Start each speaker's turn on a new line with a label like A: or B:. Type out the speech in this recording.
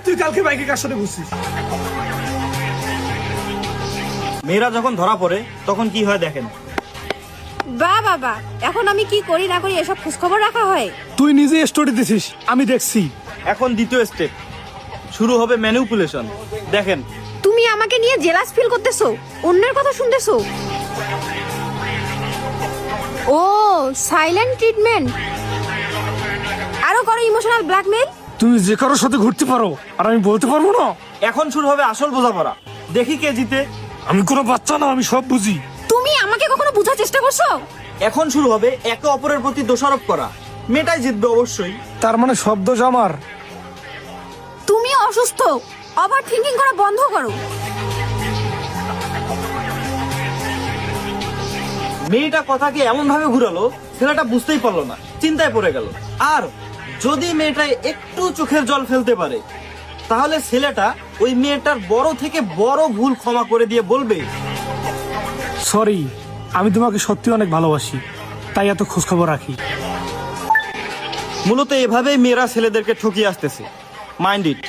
A: তুই কালকে বাইকে কার সাথে ঘুরছিস?
B: মেয়েরা যখন ধরা পড়ে তখন কি হয় দেখেন।
C: বাবা, এখন আমি কি করি না করি এসব খোঁজখবর রাখা হয়?
A: তুই নিজে স্টোরি দিছিস, আমি দেখছি।
B: এখন দ্বিতীয় স্টেপ শুরু হবে, ম্যানিপুলেশন। দেখেন,
C: তুমি আমাকে নিয়ে জেলাস ফিল করতেছো, অন্যের কথা শুনতেছো। ও সাইলেন্ট ট্রিটমেন্ট। আরো করো ইমোশনাল ব্ল্যাকমেল।
A: তুমি যে কারোর সাথে ঘুরতে পারো আর আমি বলতে পারবো না?
B: এখন শুরু হবে আসল বোঝাপড়া। দেখি কে জিতে।
A: আমি কোনো বাচ্চা না, আমি সব বুঝি।
C: তুমি আমাকে কখনো বোঝার চেষ্টা করছো?
B: এখন শুরু হবে একে অপরের প্রতি দোষারোপ করা। মেয়েটাই জিতবে অবশ্যই।
A: তার মানে সব দোষ আমার?
C: তুমি অসুস্থ, ওভার থিংকিং করা বন্ধ করো।
B: মেয়েটা কথাকে এমন ভাবে ঘুরালো, ছেলেটা বুঝতেই পারলো না, চিন্তায় পড়ে গেল। আর যদি মেয়েটা একটু চোখের জল ফেলতে পারে, তাহলে ছেলেটা ওই মেয়েটার বড় থেকে বড় ভুল ক্ষমা করে দিয়ে বলবে,
A: সরি, আমি তোমাকে সত্যি অনেক ভালোবাসি, তাই এত খোঁজখবর রাখি।
B: মূলত এভাবেই মেয়েরা ছেলেদেরকে ঠকিয়ে আসতেছে। Mind it.